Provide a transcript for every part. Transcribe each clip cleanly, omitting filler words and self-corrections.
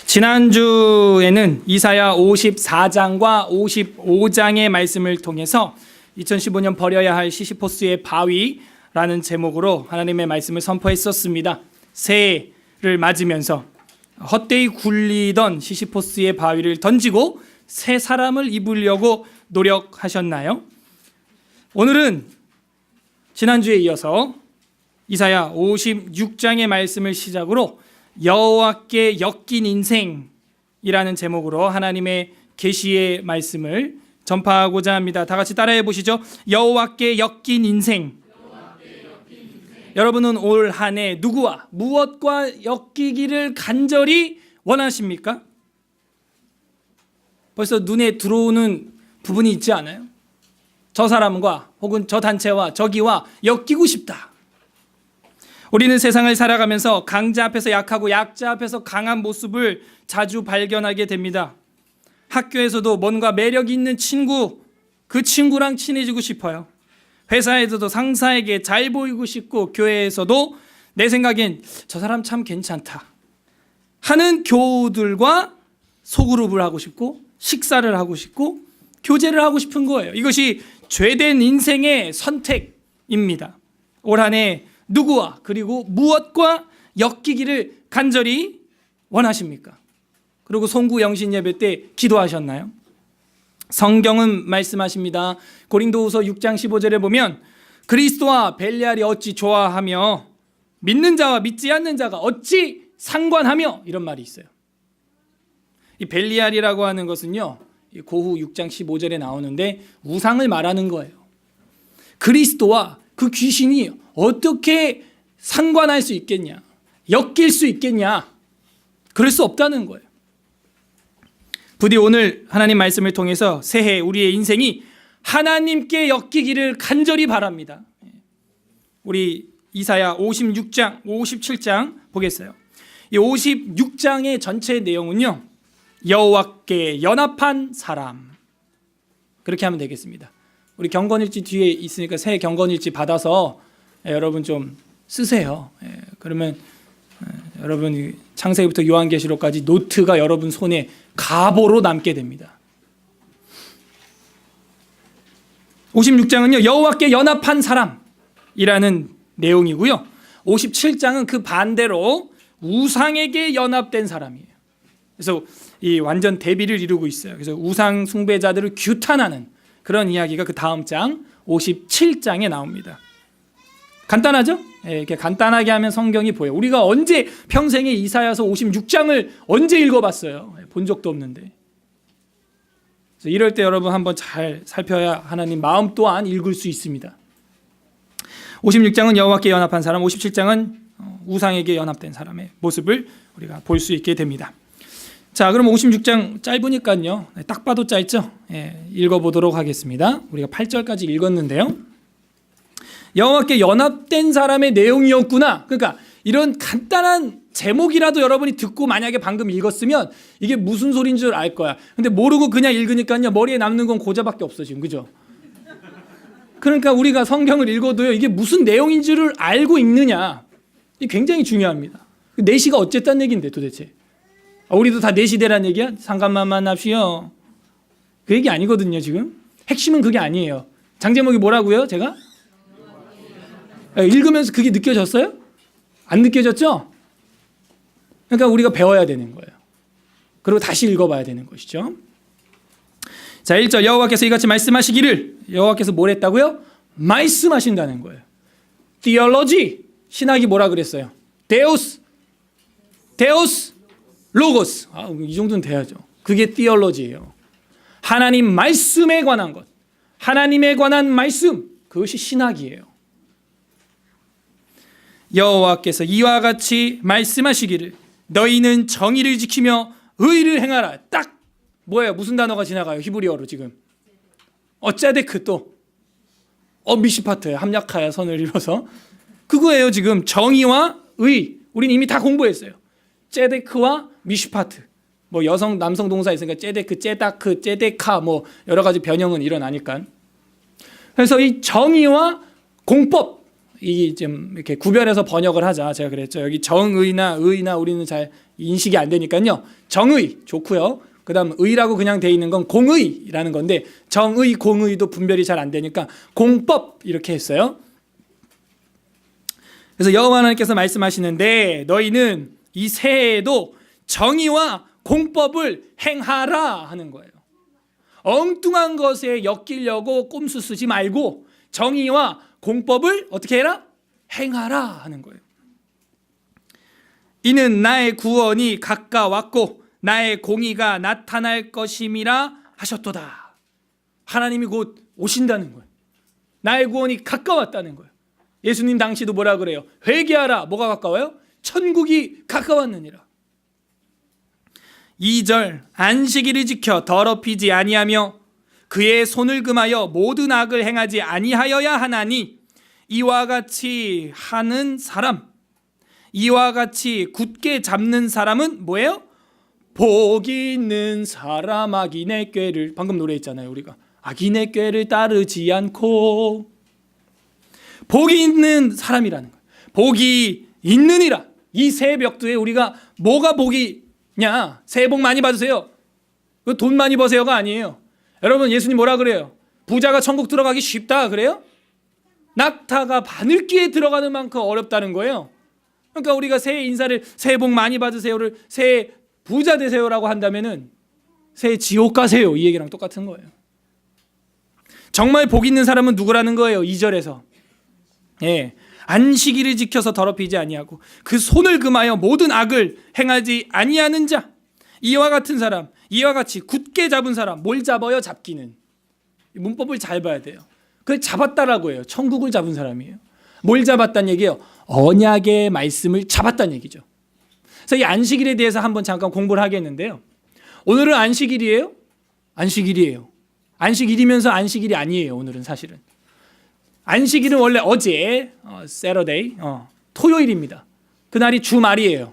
지난주에는 이사야 54장과 55장의 말씀을 통해서 2015년 버려야 할 시시포스의 바위라는 제목으로 하나님의 말씀을 선포했었습니다. 새해를 맞으면서 헛되이 굴리던 시시포스의 바위를 던지고 새 사람을 입으려고 노력하셨나요? 오늘은 지난주에 이어서 이사야 56장의 말씀을 시작으로 여호와께 엮인 인생이라는 제목으로 하나님의 계시의 말씀을 전파하고자 합니다. 다 같이 따라해 보시죠. 여호와께 엮인 인생. 여러분은 올 한 해 누구와 무엇과 엮이기를 간절히 원하십니까? 벌써 눈에 들어오는 부분이 있지 않아요? 저 사람과 혹은 저 단체와 저기와 엮이고 싶다. 우리는 세상을 살아가면서 강자 앞에서 약하고 약자 앞에서 강한 모습을 자주 발견하게 됩니다. 학교에서도 뭔가 매력 있는 친구, 그 친구랑 친해지고 싶어요. 회사에서도 상사에게 잘 보이고 싶고, 교회에서도 내 생각엔 저 사람 참 괜찮다 하는 교우들과 소그룹을 하고 싶고, 식사를 하고 싶고, 교제를 하고 싶은 거예요. 이것이 죄된 인생의 선택입니다. 올 한 해 누구와 그리고 무엇과 엮이기를 간절히 원하십니까? 그리고 송구 영신 예배 때 기도하셨나요? 성경은 말씀하십니다. 고린도후서 6장 15절에 보면 그리스도와 벨리알이 어찌 좋아하며 믿는 자와 믿지 않는 자가 어찌 상관하며, 이런 말이 있어요. 이 벨리알이라고 하는 것은요, 고후 6장 15절에 나오는데 우상을 말하는 거예요. 그리스도와 그 귀신이 어떻게 상관할 수 있겠냐, 엮일 수 있겠냐, 그럴 수 없다는 거예요. 부디 오늘 하나님 말씀을 통해서 새해 우리의 인생이 하나님께 엮이기를 간절히 바랍니다. 우리 이사야 56장, 57장 보겠어요. 이 56장의 전체 내용은요, 여호와께 연합한 사람, 그렇게 하면 되겠습니다. 우리 경건일지 뒤에 있으니까 새해 경건일지 받아서 여러분 좀 쓰세요. 그러면 여러분 창세기부터 요한계시록까지 노트가 여러분 손에 가보로 남게 됩니다. 56장은요, 여호와께 연합한 사람이라는 내용이고요, 57장은 그 반대로 우상에게 연합된 사람이에요. 그래서 이 완전 대비를 이루고 있어요. 그래서 우상 숭배자들을 규탄하는 그런 이야기가 그 다음 장 57장에 나옵니다. 간단하죠? 이렇게 간단하게 하면 성경이 보여요. 우리가 언제 평생에 이사야서 56장을 언제 읽어봤어요? 본 적도 없는데. 그래서 이럴 때 여러분 한번 잘 살펴야 하나님 마음 또한 읽을 수 있습니다. 56장은 여호와께 연합한 사람, 57장은 우상에게 연합된 사람의 모습을 우리가 볼 수 있게 됩니다. 자, 그럼 56장 짧으니까요, 딱 봐도 짧죠? 읽어보도록 하겠습니다. 우리가 8절까지 읽었는데요, 여호와께 연합된 사람의 내용이었구나. 그러니까 이런 간단한 제목이라도 여러분이 듣고 만약에 방금 읽었으면 이게 무슨 소리인 줄 알 거야. 근데 모르고 그냥 읽으니까요, 머리에 남는 건 고자밖에 없어 지금, 그죠? 그러니까 우리가 성경을 읽어도요, 이게 무슨 내용인 줄을 알고 읽느냐, 이게 굉장히 중요합니다. 내시가 어쨌다는 얘기인데 도대체 우리도 다 내시대란 얘기야? 상관만만 합시요. 그 얘기 아니거든요. 지금 핵심은 그게 아니에요. 장제목이 뭐라고요? 제가 읽으면서 그게 느껴졌어요? 안 느껴졌죠? 그러니까 우리가 배워야 되는 거예요. 그리고 다시 읽어봐야 되는 것이죠. 자, 1절 여호와께서 이같이 말씀하시기를, 여호와께서 뭘 했다고요? 말씀하신다는 거예요. theology, 신학이 뭐라 그랬어요? 데우스, 로고스. 이 정도는 돼야죠. 그게 theology예요. 하나님 말씀에 관한 것, 하나님에 관한 말씀, 그것이 신학이에요. 여호와께서 이와 같이 말씀하시기를, 너희는 정의를 지키며 의를 행하라. 딱 뭐예요? 무슨 단어가 지나가요? 히브리어로 지금 어짜데크, 또 미시파트예요. 함약하여 선을 이뤄서, 그거예요. 지금 정의와 의, 우린 이미 다 공부했어요. 째데크와 미시파트, 뭐 여성 남성 동사 있으니까 째데크, 째다크, 째데카, 뭐 여러 가지 변형은 일어나니까. 그래서 이 정의와 공법, 이 좀 이렇게 구별해서 번역을 하자. 제가 그랬죠. 여기 정의나 의나 우리는 잘 인식이 안 되니까요. 정의 좋고요. 그다음 의라고 그냥 돼 있는 건 공의라는 건데 정의, 공의도 분별이 잘 안 되니까 공법 이렇게 했어요. 그래서 여호와 하나님께서 말씀하시는데 너희는 이 새해에도 정의와 공법을 행하라 하는 거예요. 엉뚱한 것에 엮이려고 꼼수 쓰지 말고 정의와 공법을 어떻게 해라? 행하라 하는 거예요. 이는 나의 구원이 가까웠고 나의 공의가 나타날 것임이라 하셨도다. 하나님이 곧 오신다는 거예요. 나의 구원이 가까웠다는 거예요. 예수님 당시도 뭐라 그래요? 회개하라. 뭐가 가까워요? 천국이 가까웠느니라. 2절 안식일을 지켜 더럽히지 아니하며 그의 손을 금하여 모든 악을 행하지 아니하여야 하나니 이와 같이 하는 사람, 이와 같이 굳게 잡는 사람은 뭐예요? 복이 있는 사람 악인의 꾀를, 방금 노래했잖아요 우리가. 악인의 꾀를 따르지 않고. 복이 있는 사람이라는 거예요. 복이 있느니라. 이 새벽도에 우리가 뭐가 복이냐? 새해 복 많이 받으세요. 돈 많이 버세요가 아니에요. 여러분 예수님 뭐라 그래요? 부자가 천국 들어가기 쉽다 그래요? 낙타가 바늘귀에 들어가는 만큼 어렵다는 거예요. 그러니까 우리가 새해 인사를 새해 복 많이 받으세요를 새해 부자 되세요라고 한다면은 새해 지옥 가세요 이 얘기랑 똑같은 거예요. 정말 복 있는 사람은 누구라는 거예요? 2절에서 안식일을 지켜서 더럽히지 아니하고 그 손을 금하여 모든 악을 행하지 아니하는 자, 이와 같은 사람, 이와 같이 굳게 잡은 사람. 뭘 잡아요? 잡기는. 문법을 잘 봐야 돼요. 그걸 잡았다라고 해요. 천국을 잡은 사람이에요. 뭘 잡았다는 얘기예요? 언약의 말씀을 잡았다는 얘기죠. 그래서 이 안식일에 대해서 한번 잠깐 공부를 하겠는데요. 오늘은 안식일이에요? 안식일이에요. 안식일이면서 안식일이 아니에요. 오늘은 사실은. 안식일은 원래 어제 Saturday, 토요일입니다. 그날이 주말이에요.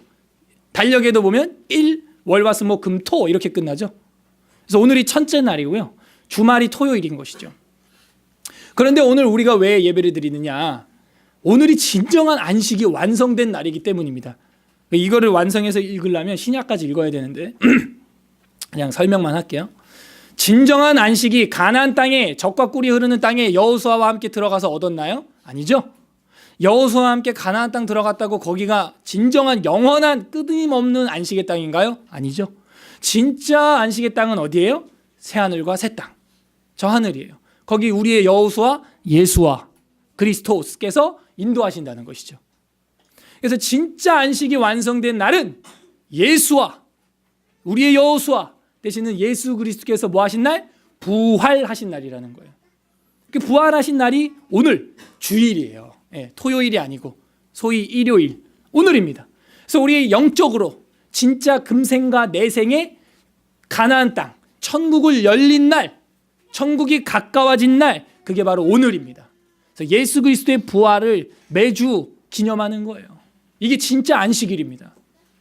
달력에도 보면 일, 월, 화, 수, 목, 금, 토 이렇게 끝나죠. 그래서 오늘이 첫째 날이고요. 주말이 토요일인 것이죠. 그런데 오늘 우리가 왜 예배를 드리느냐? 오늘이 진정한 안식이 완성된 날이기 때문입니다. 이거를 완성해서 읽으려면 신약까지 읽어야 되는데 그냥 설명만 할게요. 진정한 안식이 가나안 땅에 젖과 꿀이 흐르는 땅에 여호수아와 함께 들어가서 얻었나요? 아니죠. 여호수아와 함께 가나안 땅 들어갔다고 거기가 진정한 영원한 끊임없는 안식의 땅인가요? 아니죠. 진짜 안식의 땅은 어디예요? 새하늘과 새 땅. 저 하늘이에요. 거기 우리의 여호수아 예수와 그리스도께서 인도하신다는 것이죠. 그래서 진짜 안식이 완성된 날은 예수와 우리의 여호수아 대신은 예수 그리스도께서 뭐 하신 날? 부활하신 날이라는 거예요. 그 부활하신 날이 오늘 주일이에요. 토요일이 아니고 소위 일요일, 오늘입니다. 그래서 우리 영적으로 진짜 금생과 내생의 가나안 땅, 천국을 열린 날, 천국이 가까워진 날, 그게 바로 오늘입니다. 그래서 예수 그리스도의 부활을 매주 기념하는 거예요. 이게 진짜 안식일입니다.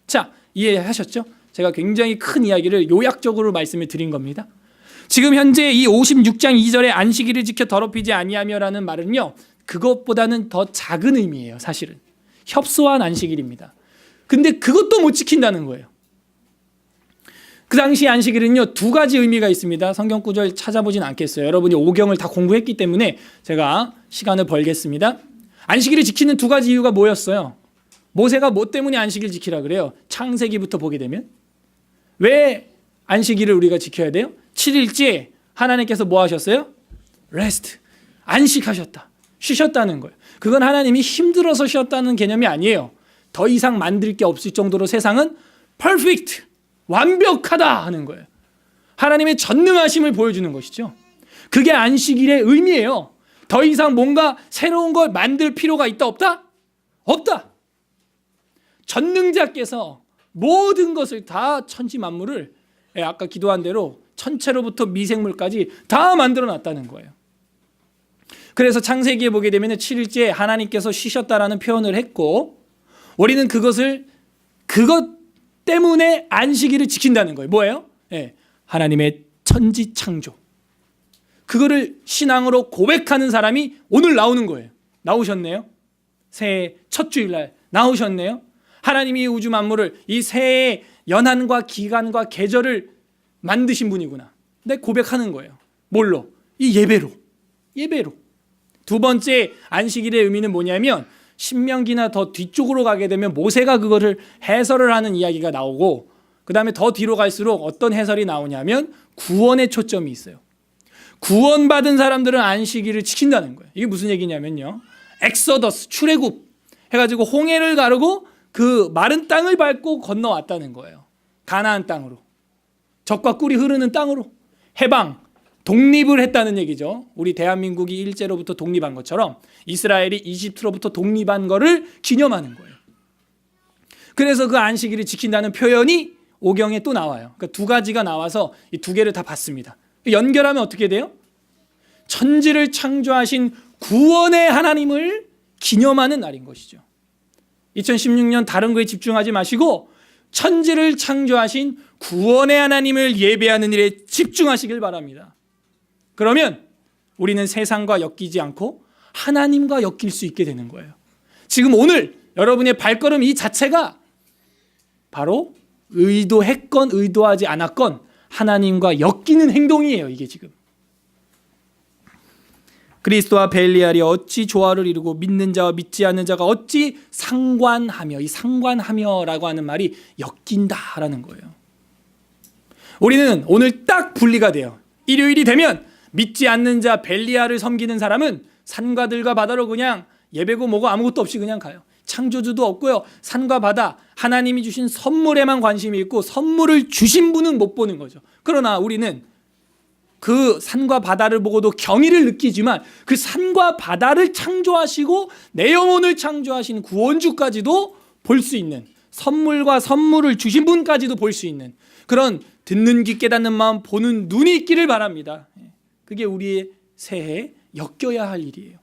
자, 이해하셨죠? 제가 굉장히 큰 이야기를 요약적으로 말씀을 드린 겁니다. 지금 현재 이 56장 2절에 안식일을 지켜 더럽히지 아니하며라는 말은요, 그것보다는 더 작은 의미예요. 사실은 협소한 안식일입니다. 근데 그것도 못 지킨다는 거예요. 그 당시 안식일은요, 두 가지 의미가 있습니다. 성경 구절 찾아보진 않겠어요. 여러분이 오경을 다 공부했기 때문에 제가 시간을 벌겠습니다. 안식일을 지키는 두 가지 이유가 뭐였어요? 모세가 뭐 때문에 안식일 지키라 그래요? 창세기부터 보게 되면 왜 안식일을 우리가 지켜야 돼요? 7일째 하나님께서 뭐 하셨어요? 레스트, 안식하셨다, 쉬셨다는 거예요. 그건 하나님이 힘들어서 쉬었다는 개념이 아니에요. 더 이상 만들 게 없을 정도로 세상은 perfect, 완벽하다 하는 거예요. 하나님의 전능하심을 보여주는 것이죠. 그게 안식일의 의미예요. 더 이상 뭔가 새로운 걸 만들 필요가 있다 없다? 없다. 전능자께서 모든 것을 다 천지 만물을 아까 기도한 대로 천체로부터 미생물까지 다 만들어 놨다는 거예요. 그래서 창세기에 보게 되면 7일째 하나님께서 쉬셨다라는 표현을 했고, 우리는 그것 때문에 안식일을 지킨다는 거예요. 뭐예요? 하나님의 천지 창조. 그거를 신앙으로 고백하는 사람이 오늘 나오는 거예요. 나오셨네요. 새해 첫 주일날 나오셨네요. 하나님이 우주 만물을 이 새해 연한과 기간과 계절을 만드신 분이구나. 근데 고백하는 거예요. 뭘로? 이 예배로. 예배로. 두 번째 안식일의 의미는 뭐냐면 신명기나 더 뒤쪽으로 가게 되면 모세가 그거를 해설을 하는 이야기가 나오고, 그 다음에 더 뒤로 갈수록 어떤 해설이 나오냐면 구원의 초점이 있어요. 구원받은 사람들은 안식일을 지킨다는 거예요. 이게 무슨 얘기냐면요, 엑소더스, 출애굽 해가지고 홍해를 가르고 그 마른 땅을 밟고 건너왔다는 거예요. 가나안 땅으로, 젖과 꿀이 흐르는 땅으로 해방, 독립을 했다는 얘기죠. 우리 대한민국이 일제로부터 독립한 것처럼 이스라엘이 이집트로부터 독립한 거를 기념하는 거예요. 그래서 그 안식일을 지킨다는 표현이 오경에 또 나와요. 그러니까 두 가지가 나와서 이 두 개를 다 받습니다. 연결하면 어떻게 돼요? 천지를 창조하신 구원의 하나님을 기념하는 날인 것이죠. 2016년 다른 거에 집중하지 마시고 천지를 창조하신 구원의 하나님을 예배하는 일에 집중하시길 바랍니다. 그러면 우리는 세상과 엮이지 않고 하나님과 엮일 수 있게 되는 거예요. 지금 오늘 여러분의 발걸음 이 자체가 바로 의도했건 의도하지 않았건 하나님과 엮이는 행동이에요. 이게 지금 그리스도와 벨리알이 어찌 조화를 이루고 믿는 자와 믿지 않는 자가 어찌 상관하며, 이 상관하며라고 하는 말이 엮인다라는 거예요. 우리는 오늘 딱 분리가 돼요. 일요일이 되면 믿지 않는 자 벨리알을 섬기는 사람은 산과 들과 바다로 그냥 예배고 뭐고 아무것도 없이 그냥 가요. 창조주도 없고요. 산과 바다, 하나님이 주신 선물에만 관심이 있고 선물을 주신 분은 못 보는 거죠. 그러나 우리는 그 산과 바다를 보고도 경의를 느끼지만 그 산과 바다를 창조하시고 내 영혼을 창조하신 구원주까지도 볼 수 있는, 선물과 선물을 주신 분까지도 볼 수 있는 그런 듣는 귀 깨닫는 마음 보는 눈이 있기를 바랍니다. 그게 우리의 새해에 엮여야 할 일이에요.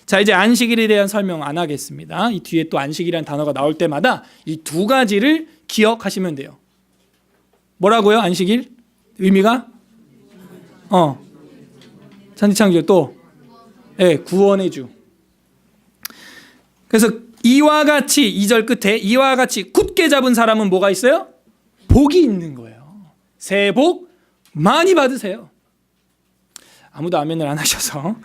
자, 이제 안식일에 대한 설명 안 하겠습니다. 이 뒤에 또 안식이라는 단어가 나올 때마다 이 두 가지를 기억하시면 돼요. 뭐라고요? 안식일? 의미가? 천지창조 또 구원의 주. 그래서 이와 같이 2절 끝에 이와 같이 굳게 잡은 사람은 뭐가 있어요? 복이 있는 거예요. 새해 복 많이 받으세요. 아무도 아멘을 안 하셔서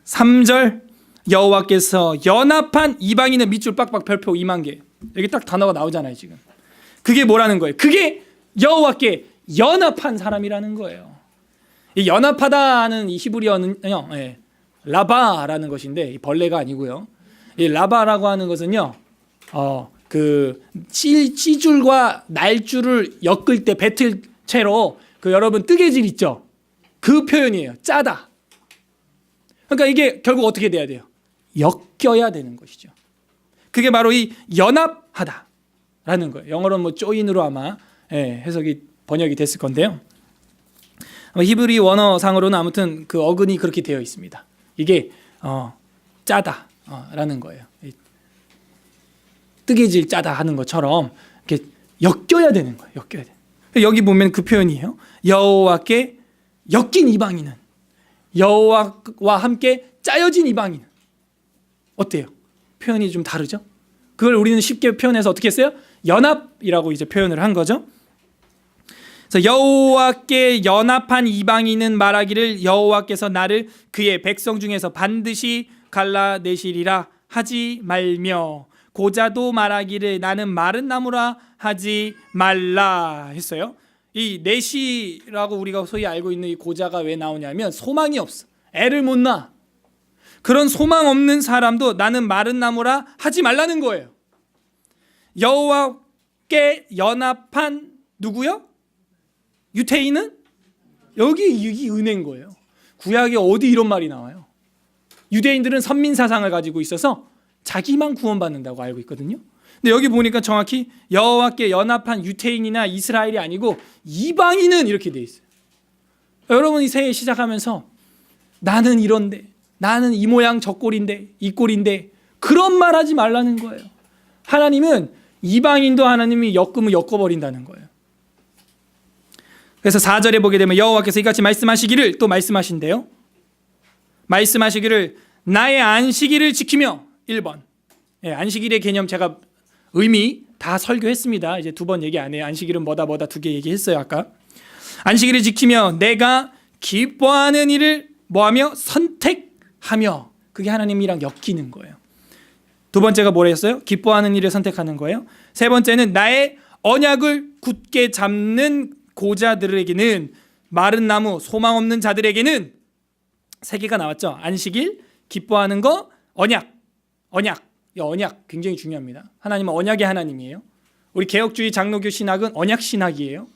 3절 여호와께서 연합한 이방인의 밑줄 빡빡 별표 2만 개. 여기 딱 단어가 나오잖아요 지금. 그게 뭐라는 거예요? 그게 여호와께 연합한 사람이라는 거예요. 이 연합하다는 이 히브리어는요, 라바라는 것인데 이 벌레가 아니고요. 이 라바라고 하는 것은요, 그 찌줄과 날줄을 엮을 때 뱉을 채로 그 여러분 뜨개질 있죠? 그 표현이에요. 짜다. 그러니까 이게 결국 어떻게 돼야 돼요? 엮여야 되는 것이죠. 그게 바로 이 연합하다라는 거예요. 영어로는 뭐 조인으로 아마 해석이 번역이 됐을 건데요. 히브리 원어상으로는 아무튼 그 어근이 그렇게 되어 있습니다. 이게 짜다라는 거예요. 뜨개질 짜다 하는 것처럼 이렇게 엮여야 되는 거예요. 엮여야 돼. 여기 보면 그 표현이에요. 여호와께 엮인 이방인은, 여호와와 함께 짜여진 이방인은 어때요? 표현이 좀 다르죠? 그걸 우리는 쉽게 표현해서 어떻게 했어요? 연합이라고 이제 표현을 한 거죠. 그래서 여호와께 연합한 이방인은 말하기를 여호와께서 나를 그의 백성 중에서 반드시 갈라내시리라 하지 말며, 고자도 말하기를 나는 마른 나무라 하지 말라 했어요. 이 내시라고 우리가 소위 알고 있는 이 고자가 왜 나오냐면 소망이 없어, 애를 못 낳아. 그런 소망 없는 사람도 나는 마른 나무라 하지 말라는 거예요. 여호와께 연합한 누구요? 유태인은? 여기 이 은혜인 거예요. 구약에 어디 이런 말이 나와요? 유대인들은 선민 사상을 가지고 있어서 자기만 구원받는다고 알고 있거든요. 근데 여기 보니까 정확히 여호와께 연합한 유태인이나 이스라엘이 아니고 이방인은 이렇게 돼 있어요. 여러분이 새해 시작하면서 나는 이런데, 나는 이 모양 저 꼴인데, 이 꼴인데, 그런 말 하지 말라는 거예요. 하나님은 이방인도 하나님이 엮으면 엮어버린다는 거예요. 그래서 4절에 보게 되면 여호와께서 이같이 말씀하시기를, 또 말씀하신대요. 말씀하시기를 나의 안식일을 지키며 1번. 예, 안식일의 개념 제가 의미 다 설교했습니다. 이제 2번 얘기 안 해요. 안식일은 뭐다 2개 얘기했어요 아까. 안식일을 지키며 내가 기뻐하는 일을 뭐하며 선택하며, 그게 하나님이랑 엮이는 거예요. 2번째가 뭐라 했어요? 기뻐하는 일을 선택하는 거예요. 3번째는 나의 언약을 굳게 잡는 고자들에게는, 마른 나무 소망 없는 자들에게는 3개가 나왔죠. 안식일, 기뻐하는 거, 언약. 이 언약 굉장히 중요합니다. 하나님은 언약의 하나님이에요. 우리 개혁주의 장로교 신학은 언약 신학이에요.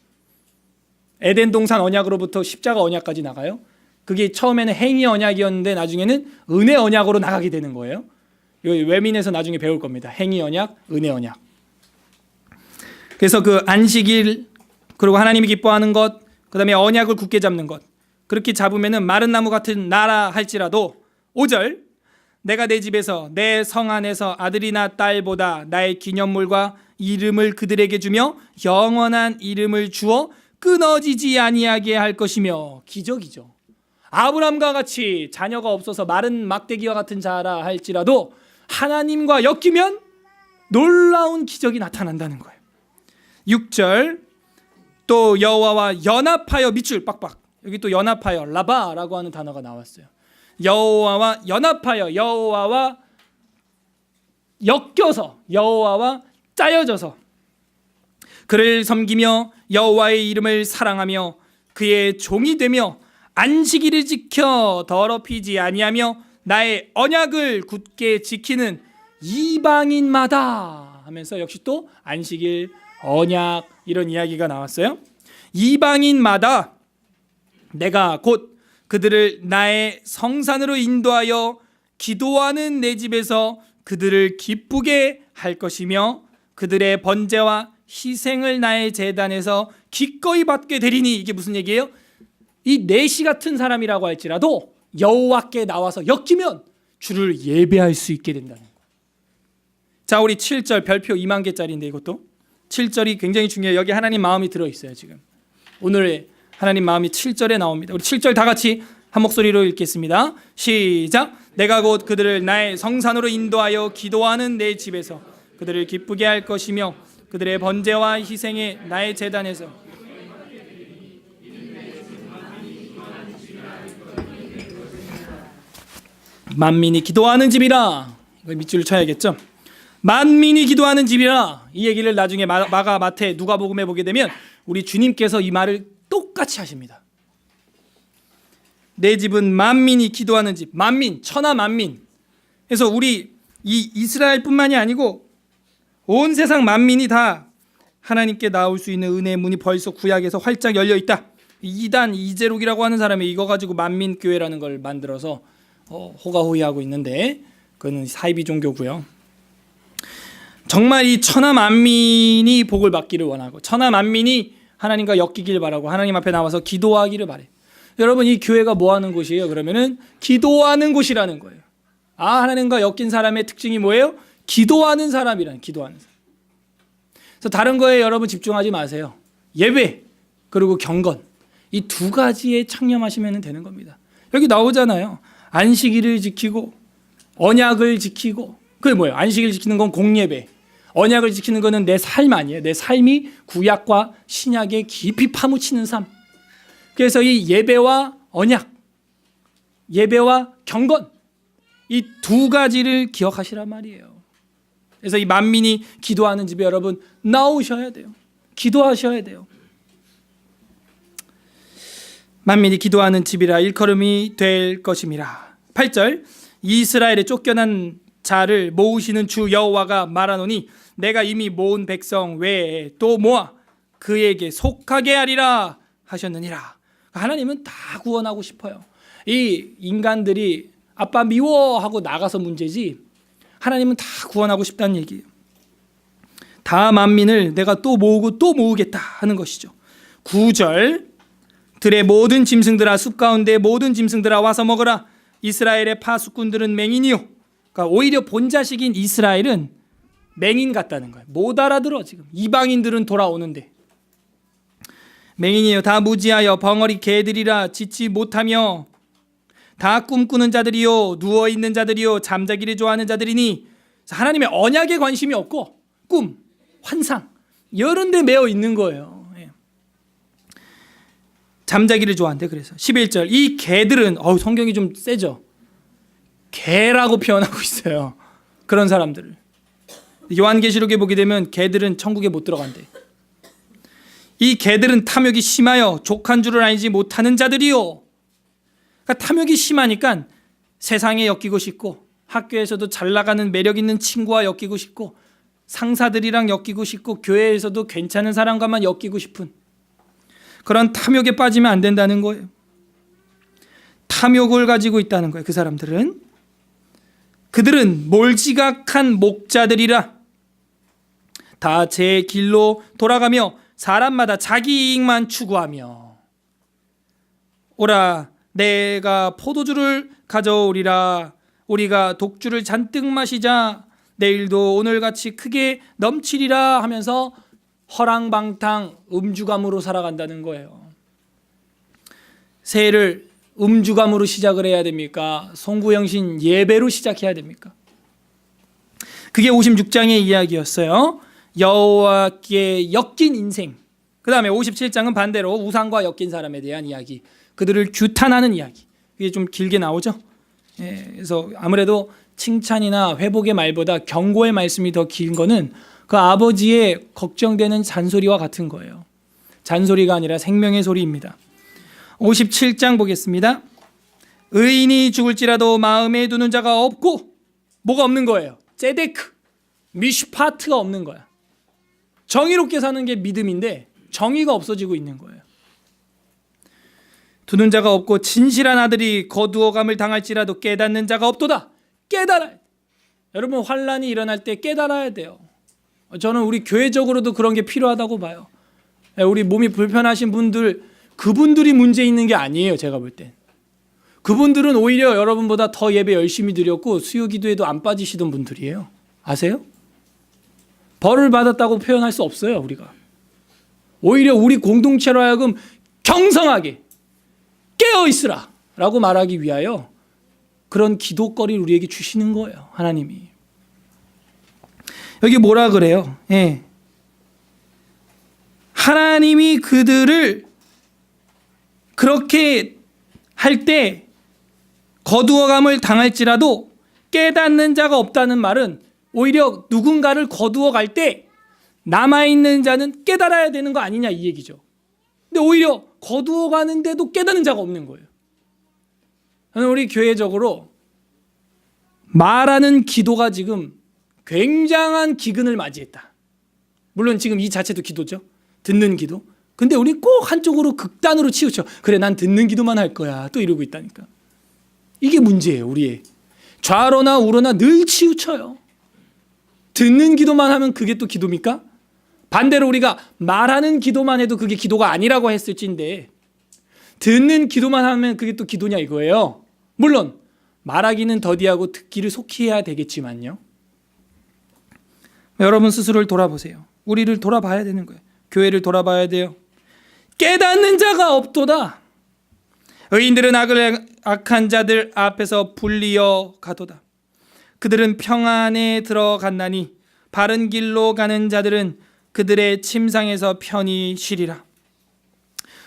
에덴 동산 언약으로부터 십자가 언약까지 나가요. 그게 처음에는 행위 언약이었는데 나중에는 은혜 언약으로 나가게 되는 거예요. 이거 외민에서 나중에 배울 겁니다. 행위 언약, 은혜 언약. 그래서 그 안식일, 그리고 하나님이 기뻐하는 것, 그 다음에 언약을 굳게 잡는 것, 그렇게 잡으면은 마른 나무 같은 나라 할지라도 5절, 내가 내 집에서 내 성 안에서 아들이나 딸보다 나의 기념물과 이름을 그들에게 주며 영원한 이름을 주어 끊어지지 아니하게 할 것이며. 기적이죠. 아브람과 같이 자녀가 없어서 마른 막대기와 같은 자라 할지라도 하나님과 엮이면 놀라운 기적이 나타난다는 거예요. 6절, 또 여호와와 연합하여 밑줄 빡빡. 여기 또 연합하여 라바라고 하는 단어가 나왔어요. 여호와와 연합하여, 여호와와 엮여서, 여호와와 짜여져서 그를 섬기며 여호와의 이름을 사랑하며 그의 종이 되며 안식일을 지켜 더럽히지 아니하며 나의 언약을 굳게 지키는 이방인마다 하면서 역시 또 안식일, 언약 이런 이야기가 나왔어요. 이방인마다 내가 곧 그들을 나의 성산으로 인도하여 기도하는 내 집에서 그들을 기쁘게 할 것이며 그들의 번제와 희생을 나의 제단에서 기꺼이 받게 되리니. 이게 무슨 얘기예요? 이 내시 같은 사람이라고 할지라도 여호와께 나와서 엮이면 주를 예배할 수 있게 된다는 거예요. 자, 우리 7절 별표 2만 개짜리인데 이것도 7절이 굉장히 중요해요. 여기 하나님 마음이 들어있어요. 지금 오늘의 하나님 마음이 7절에 나옵니다. 우리 7절 다 같이 한 목소리로 읽겠습니다. 시작. 내가 곧 그들을 나의 성산으로 인도하여 기도하는 내 집에서 그들을 기쁘게 할 것이며 그들의 번제와 희생에 나의 제단에서. 만민이 기도하는 집이라. 이거 밑줄을 쳐야겠죠. 만민이 기도하는 집이라. 이 얘기를 나중에 마가, 마태, 누가복음에 보게 되면 우리 주님께서 이 말을 똑같이 하십니다. 내 집은 만민이 기도하는 집. 만민, 천하 만민. 그래서 우리 이 이스라엘뿐만이 아니고 온 세상 만민이 다 하나님께 나올 수 있는 은혜의 문이 벌써 구약에서 활짝 열려 있다. 이단 이재록이라고 하는 사람이 이거 가지고 만민교회라는 걸 만들어서 호가호위하고 있는데 그거는 사이비 종교고요. 정말 이 천하 만민이 복을 받기를 원하고 천하 만민이 하나님과 엮이길 바라고 하나님 앞에 나와서 기도하기를 바래. 여러분, 이 교회가 뭐 하는 곳이에요? 그러면은 기도하는 곳이라는 거예요. 아, 하나님과 엮인 사람의 특징이 뭐예요? 기도하는 사람이라는, 기도하는 사람. 그래서 다른 거에 여러분 집중하지 마세요. 예배 그리고 경건, 이 2가지에 창념하시면 되는 겁니다. 여기 나오잖아요. 안식일을 지키고 언약을 지키고. 그게 뭐예요? 안식일 지키는 건 공예배, 언약을 지키는 거는 내 삶 아니에요? 내 삶이 구약과 신약에 깊이 파묻히는 삶. 그래서 이 예배와 언약, 예배와 경건, 이 2가지를 기억하시란 말이에요. 그래서 이 만민이 기도하는 집에 여러분 나오셔야 돼요. 기도하셔야 돼요. 만민이 기도하는 집이라 일컬음이 될 것임이라. 8절, 이스라엘에 쫓겨난 자를 모으시는 주 여호와가 말하노니 내가 이미 모은 백성 외에 또 모아 그에게 속하게 하리라 하셨느니라. 하나님은 다 구원하고 싶어요. 이 인간들이 아빠 미워하고 나가서 문제지 하나님은 다 구원하고 싶다는 얘기예요. 다 만민을 내가 또 모으고 또 모으겠다 하는 것이죠. 9절, 들의 모든 짐승들아, 숲 가운데 모든 짐승들아 와서 먹으라. 이스라엘의 파수꾼들은 맹인이요. 그러니까 오히려 본자식인 이스라엘은 맹인 같다는 거예요. 못 알아들어. 지금 이방인들은 돌아오는데 맹인이요 다 무지하여 벙어리 개들이라 짖지 못하며 다 꿈꾸는 자들이요 누워 있는 자들이요 잠자기를 좋아하는 자들이니 하나님의 언약에 관심이 없고 꿈, 환상 이런 데 매여 있는 거예요. 잠자기를 좋아한대. 그래서 11절 이 개들은 성경이 좀 세죠. 개라고 표현하고 있어요. 그런 사람들을. 요한계시록에 보게 되면 개들은 천국에 못 들어간대. 이 개들은 탐욕이 심하여 족한 줄을 알지 못하는 자들이요. 그러니까 탐욕이 심하니까 세상에 엮이고 싶고 학교에서도 잘 나가는 매력 있는 친구와 엮이고 싶고 상사들이랑 엮이고 싶고 교회에서도 괜찮은 사람과만 엮이고 싶은 그런 탐욕에 빠지면 안 된다는 거예요. 탐욕을 가지고 있다는 거예요. 그 사람들은. 그들은 몰지각한 목자들이라 다 제 길로 돌아가며 사람마다 자기 이익만 추구하며 오라 내가 포도주를 가져오리라 우리가 독주를 잔뜩 마시자 내일도 오늘같이 크게 넘치리라 하면서 허랑방탕 음주감으로 살아간다는 거예요. 새해를 음주감으로 시작을 해야 됩니까? 송구영신 예배로 시작해야 됩니까? 그게 56장의 이야기였어요. 여호와께 엮인 인생. 그 다음에 57장은 반대로 우상과 엮인 사람에 대한 이야기, 그들을 규탄하는 이야기. 그게 좀 길게 나오죠. 그래서 아무래도 칭찬이나 회복의 말보다 경고의 말씀이 더 긴 거는 그 아버지의 걱정되는 잔소리와 같은 거예요. 잔소리가 아니라 생명의 소리입니다. 57장 보겠습니다. 의인이 죽을지라도 마음에 두는 자가 없고, 뭐가 없는 거예요? ጼ데크, 미슈파트가 없는 거야. 정의롭게 사는 게 믿음인데 정의가 없어지고 있는 거예요. 두는 자가 없고 진실한 아들이 거두어감을 당할지라도 깨닫는 자가 없도다. 깨달아야 돼. 여러분, 환란이 일어날 때 깨달아야 돼요. 저는 우리 교회적으로도 그런 게 필요하다고 봐요. 우리 몸이 불편하신 분들, 그분들이 문제 있는 게 아니에요. 제가 볼 땐 그분들은 오히려 여러분보다 더 예배 열심히 드렸고 수요 기도에도 안 빠지시던 분들이에요. 아세요? 벌을 받았다고 표현할 수 없어요. 우리가 오히려 우리 공동체로 하여금 경성하게 깨어있으라 라고 말하기 위하여 그런 기도거리를 우리에게 주시는 거예요. 하나님이. 여기 뭐라 그래요? 하나님이 그들을 그렇게 할 때 거두어감을 당할지라도 깨닫는 자가 없다는 말은 오히려 누군가를 거두어 갈 때 남아있는 자는 깨달아야 되는 거 아니냐 이 얘기죠. 근데 오히려 거두어 가는데도 깨닫는 자가 없는 거예요. 저는 우리 교회적으로 말하는 기도가 지금 굉장한 기근을 맞이했다. 물론 지금 이 자체도 기도죠. 듣는 기도. 근데 우리 꼭 한쪽으로 극단으로 치우쳐. 그래, 난 듣는 기도만 할 거야. 또 이러고 있다니까. 이게 문제예요. 우리의 좌로나 우로나 늘 치우쳐요. 듣는 기도만 하면 그게 또 기도입니까? 반대로 우리가 말하는 기도만 해도 그게 기도가 아니라고 했을진데 듣는 기도만 하면 그게 또 기도냐 이거예요. 물론 말하기는 더디하고 듣기를 속히 해야 되겠지만요. 여러분 스스로를 돌아보세요. 우리를 돌아봐야 되는 거예요. 교회를 돌아봐야 돼요. 깨닫는 자가 없도다. 의인들은 악한 자들 앞에서 불리어 가도다. 그들은 평안에 들어갔나니 바른 길로 가는 자들은 그들의 침상에서 편히 쉬리라.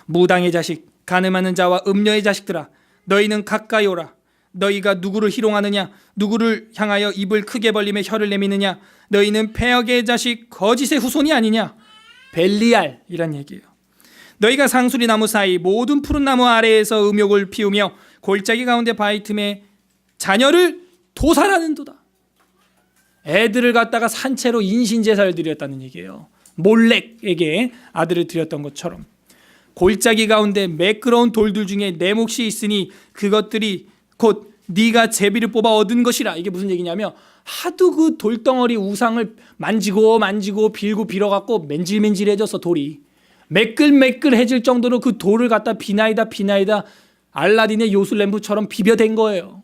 무당의 자식, 간음하는 자와 음녀의 자식들아, 너희는 가까이 오라. 너희가 누구를 희롱하느냐? 누구를 향하여 입을 크게 벌리며 혀를 내미느냐? 너희는 패역의 자식, 거짓의 후손이 아니냐? 벨리알이란 얘기예요. 너희가 상수리 나무 사이 모든 푸른 나무 아래에서 음욕을 피우며 골짜기 가운데 바위 틈에 자녀를 도살하는도다. 애들을 갖다가 산채로 인신제사를 드렸다는 얘기예요. 몰렉에게 아들을 드렸던 것처럼. 골짜기 가운데 매끄러운 돌들 중에 내 몫이 있으니 그것들이 곧 네가 제비를 뽑아 얻은 것이라. 이게 무슨 얘기냐면 하도 그 돌덩어리 우상을 만지고 빌고 빌어갖고 맨질맨질해져서 돌이 매끌매끌해질 정도로 그 돌을 갖다 비나이다 알라딘의 요술램프처럼 비벼댄 거예요.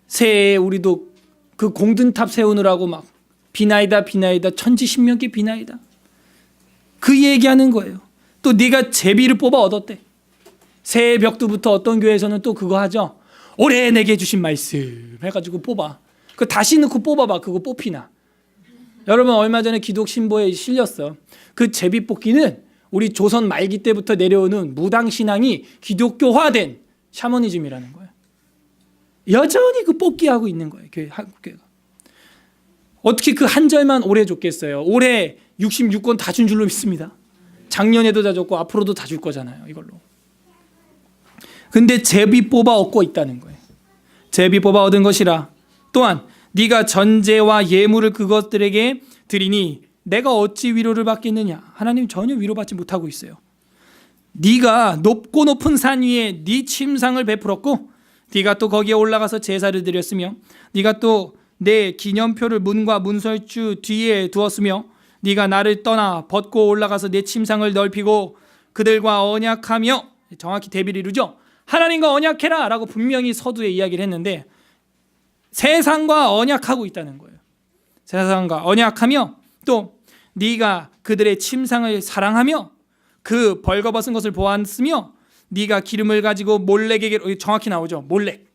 새해에 우리도 그 공든탑 세우느라고 막 비나이다 천지신명기 비나이다 그 얘기하는 거예요. 또 네가 제비를 뽑아 얻었대. 새해 벽두부터 어떤 교회에서는 또 그거 하죠. 올해 내게 주신 말씀 해가지고 뽑아. 그 다시 넣고 뽑아봐. 그거 뽑히나. 여러분 얼마 전에 기독 신보에 실렸어. 그 제비뽑기는 우리 조선 말기 때부터 내려오는 무당신앙이 기독교화된 샤머니즘이라는 거예요. 여전히 그 뽑기하고 있는 거예요. 한국교회가. 어떻게 그 한 절만 올해 줬겠어요. 올해 66권 다 준 줄로 믿습니다. 작년에도 다 줬고 앞으로도 다 줄 거잖아요. 이걸로. 근데 제비 뽑아 얻고 있다는 거예요. 제비 뽑아 얻은 것이라. 또한 네가 전제와 예물을 그것들에게 드리니 내가 어찌 위로를 받겠느냐. 하나님 전혀 위로받지 못하고 있어요. 네가 높고 높은 산 위에 네 침상을 베풀었고 네가 또 거기에 올라가서 제사를 드렸으며 네가 또 내 기념표를 문과 문설주 뒤에 두었으며 네가 나를 떠나 벗고 올라가서 내 침상을 넓히고 그들과 언약하며, 정확히 대비를 이루죠. 하나님과 언약해라 라고 분명히 서두에 이야기를 했는데 세상과 언약하고 있다는 거예요. 세상과 언약하며 또 네가 그들의 침상을 사랑하며 그 벌거벗은 것을 보았으며 네가 기름을 가지고 몰렉에게, 정확히 나오죠. 몰렉.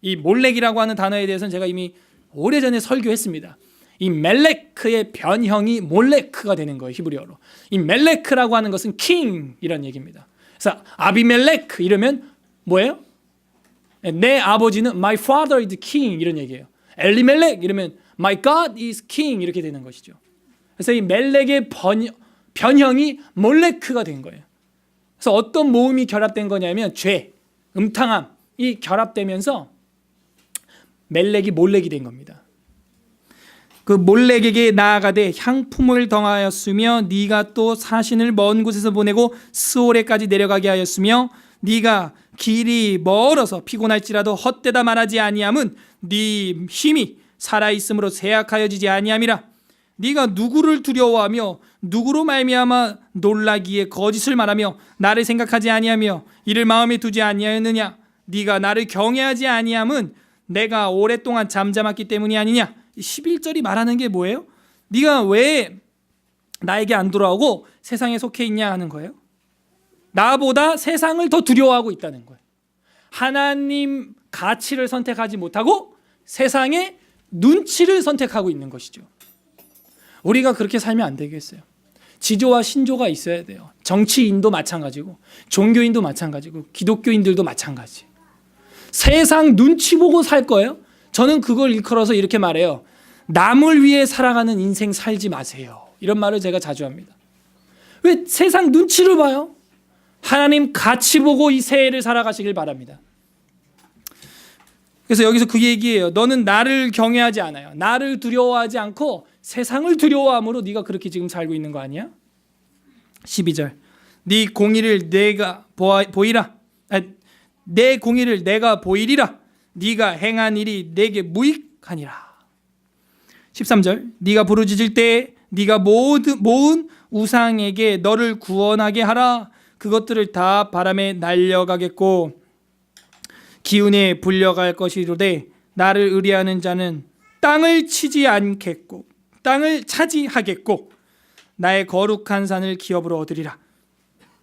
이 몰렉이라고 하는 단어에 대해서는 제가 이미 오래전에 설교했습니다. 이 멜레크의 변형이 몰레크가 되는 거예요. 히브리어로. 이 멜레크라고 하는 것은 king 이런 얘기입니다. 그래서 아비멜레크 이러면 뭐예요? 내 아버지는 my father is king 이런 얘기예요. 엘리멜렉 이러면 my God is king 이렇게 되는 것이죠. 그래서 이 멜렉의 변형이 몰레크가 된 거예요. 그래서 어떤 모음이 결합된 거냐면 죄, 음탕함이 결합되면서 멜렉이 몰렉이 된 겁니다. 그 몰렉에게 나아가되 향품을 덩하였으며 네가 또 사신을 먼 곳에서 보내고 스오레까지 내려가게 하였으며 네가 길이 멀어서 피곤할지라도 헛되다 말하지 아니함은 네 힘이 살아있으므로 쇠약하여지지 아니함이라. 네가 누구를 두려워하며 누구로 말미암아 놀라기에 거짓을 말하며 나를 생각하지 아니하며 이를 마음에 두지 아니하였느냐. 네가 나를 경외하지 아니함은 내가 오랫동안 잠잠했기 때문이 아니냐. 11절이 말하는 게 뭐예요? 네가 왜 나에게 안 돌아오고 세상에 속해 있냐 하는 거예요. 나보다 세상을 더 두려워하고 있다는 거예요. 하나님 가치를 선택하지 못하고 세상의 눈치를 선택하고 있는 것이죠. 우리가 그렇게 살면 안 되겠어요. 지조와 신조가 있어야 돼요. 정치인도 마찬가지고 종교인도 마찬가지고 기독교인들도 마찬가지. 세상 눈치 보고 살 거예요? 저는 그걸 일컬어서 이렇게 말해요. 남을 위해 살아가는 인생 살지 마세요. 이런 말을 제가 자주 합니다. 왜 세상 눈치를 봐요? 하나님 가치 보고 이 새해를 살아가시길 바랍니다. 그래서 여기서 그 얘기예요. 너는 나를 경외하지 않아요. 나를 두려워하지 않고 세상을 두려워함으로 네가 그렇게 지금 살고 있는 거 아니야? 12절. 네 공의를 내가 보이라. 내 공의를 내가 보이리라. 네가 행한 일이 내게 무익하니라. 13절. 네가 부르짖을 때 네가 모은 우상에게 너를 구원하게 하라. 그것들을 다 바람에 날려가겠고 기운에 불려갈 것이로되 나를 의뢰하는 자는 땅을 치지 않겠고 땅을 차지하겠고 나의 거룩한 산을 기업으로 얻으리라.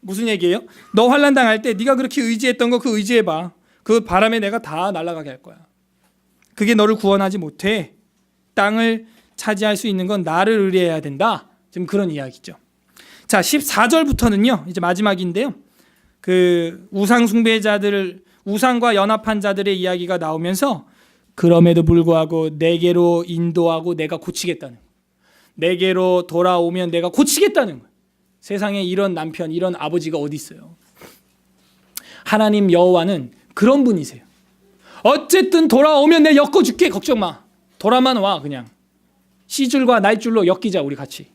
무슨 얘기예요? 너 환난 당할 때 네가 그렇게 의지했던 거 그 의지해봐. 그 바람에 내가 다 날아가게 할 거야. 그게 너를 구원하지 못해. 땅을 차지할 수 있는 건 나를 의뢰해야 된다. 지금 그런 이야기죠. 자, 14절부터는요. 이제 마지막인데요. 그 우상 숭배자들, 우상과 연합한 자들의 이야기가 나오면서 그럼에도 불구하고 내게로 인도하고 내가 고치겠다는 거예요. 내게로 돌아오면 내가 고치겠다는 거예요. 세상에 이런 남편, 이런 아버지가 어디 있어요? 하나님 여호와는 그런 분이세요. 어쨌든 돌아오면 내가 엮어줄게. 걱정 마. 돌아만 와. 그냥 시줄과 날줄로 엮이자 우리 같이.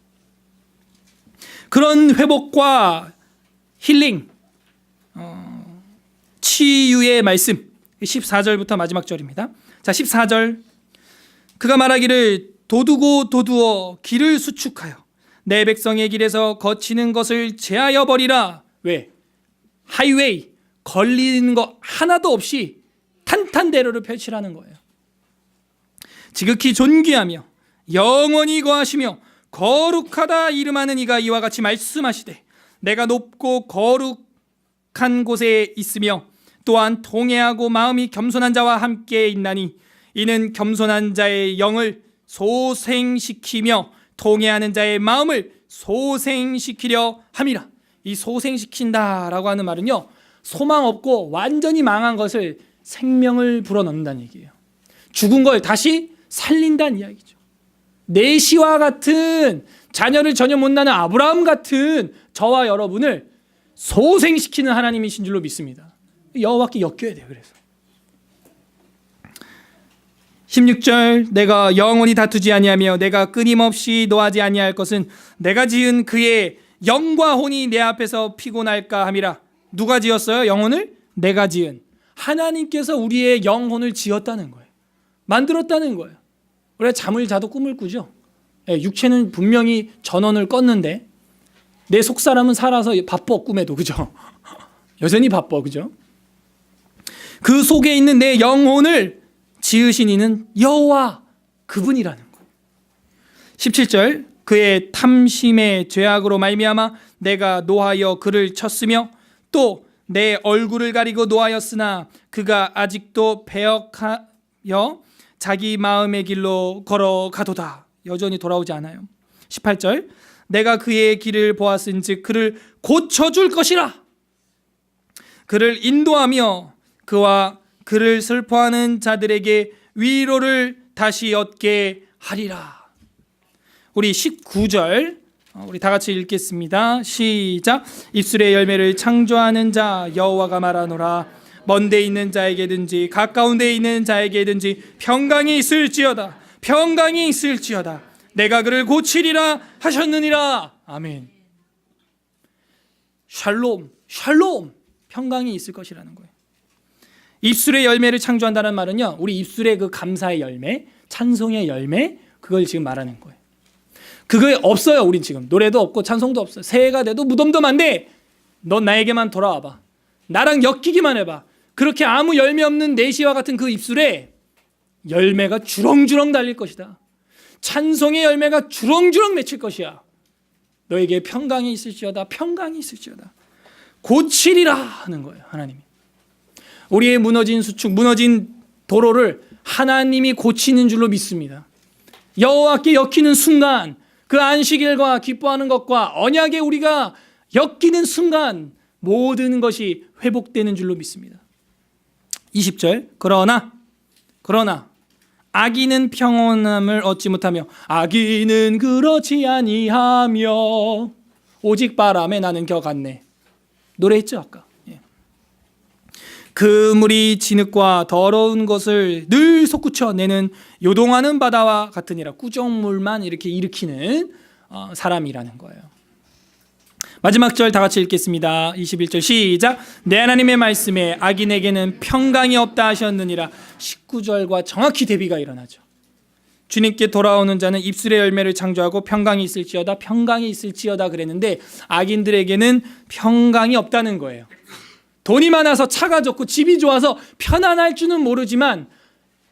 그런 회복과 힐링, 치유의 말씀 14절부터 마지막 절입니다. 자, 14절. 그가 말하기를 도두고 도두어 길을 수축하여 내 백성의 길에서 거치는 것을 제하여 버리라. 왜? 하이웨이 걸리는 거 하나도 없이 탄탄대로를 펼치라는 거예요. 지극히 존귀하며 영원히 거하시며 거룩하다 이름하는 이가 이와 같이 말씀하시되 내가 높고 거룩한 곳에 있으며 또한 통회하고 마음이 겸손한 자와 함께 있나니 이는 겸손한 자의 영을 소생시키며 통회하는 자의 마음을 소생시키려 함이라. 이 소생시킨다라고 하는 말은요, 소망 없고 완전히 망한 것을 생명을 불어넣는다는 얘기예요. 죽은 걸 다시 살린다는 이야기죠. 내시와 같은, 자녀를 전혀 못 낳는 아브라함 같은 저와 여러분을 소생시키는 하나님이신 줄로 믿습니다. 여호와께 엮여야 돼요. 그래서 16절, 내가 영원히 다투지 아니하며 내가 끊임없이 노하지 아니할 것은 내가 지은 그의 영과 혼이 내 앞에서 피곤할까 함이라. 누가 지었어요? 영혼을? 내가 지은 하나님께서 우리의 영혼을 지었다는 거예요. 만들었다는 거예요. 우리가 잠을 자도 꿈을 꾸죠. 육체는 분명히 전원을 껐는데 내 속사람은 살아서 바빠, 꿈에도. 그죠? 여전히 바빠. 그죠? 그 속에 있는 내 영혼을 지으신 이는 여호와, 그분이라는 거예요. 17절, 그의 탐심의 죄악으로 말미암아 내가 노하여 그를 쳤으며 또 내 얼굴을 가리고 노하였으나 그가 아직도 배역하여 자기 마음의 길로 걸어가도다. 여전히 돌아오지 않아요. 18절, 내가 그의 길을 보았은즉 그를 고쳐줄 것이라. 그를 인도하며 그와 그를 슬퍼하는 자들에게 위로를 다시 얻게 하리라. 우리 19절 우리 다 같이 읽겠습니다. 시작. 입술의 열매를 창조하는 자 여호와가 말하노라. 먼데 있는 자에게든지 가까운 데 있는 자에게든지 평강이 있을지어다. 평강이 있을지어다. 내가 그를 고치리라 하셨느니라. 아멘. 샬롬, 샬롬. 평강이 있을 것이라는 거예요. 입술의 열매를 창조한다는 말은요, 우리 입술의 그 감사의 열매, 찬송의 열매, 그걸 지금 말하는 거예요. 그게 없어요. 우린 지금 노래도 없고 찬송도 없어요. 새해가 돼도 무덤덤 안 돼. 넌 나에게만 돌아와봐. 나랑 엮이기만 해봐. 그렇게 아무 열매 없는 내시와 같은 그 입술에 열매가 주렁주렁 달릴 것이다. 찬송의 열매가 주렁주렁 맺힐 것이야. 너에게 평강이 있을지어다. 평강이 있을지어다. 고치리라 하는 거예요. 하나님이. 우리의 무너진 수축, 무너진 도로를 하나님이 고치는 줄로 믿습니다. 여호와께 엮이는 순간, 그 안식일과 기뻐하는 것과 언약에 우리가 엮이는 순간 모든 것이 회복되는 줄로 믿습니다. 20절, 그러나 악인은 평온함을 얻지 못하며 악인은 그렇지 아니하며 오직 바람에 나는 겨갔네. 노래했죠 아까. 그 물이 진흙과 더러운 것을 늘 솟구쳐 내는 요동하는 바다와 같으니라. 꾸정물만 이렇게 일으키는 사람이라는 거예요. 마지막 절 다 같이 읽겠습니다. 21절 시작. 내 하나님의 말씀에 악인에게는 평강이 없다 하셨느니라. 19절과 정확히 대비가 일어나죠. 주님께 돌아오는 자는 입술의 열매를 창조하고 평강이 있을지어다, 평강이 있을지어다 그랬는데 악인들에게는 평강이 없다는 거예요. 돈이 많아서 차가 좋고 집이 좋아서 편안할 줄은 모르지만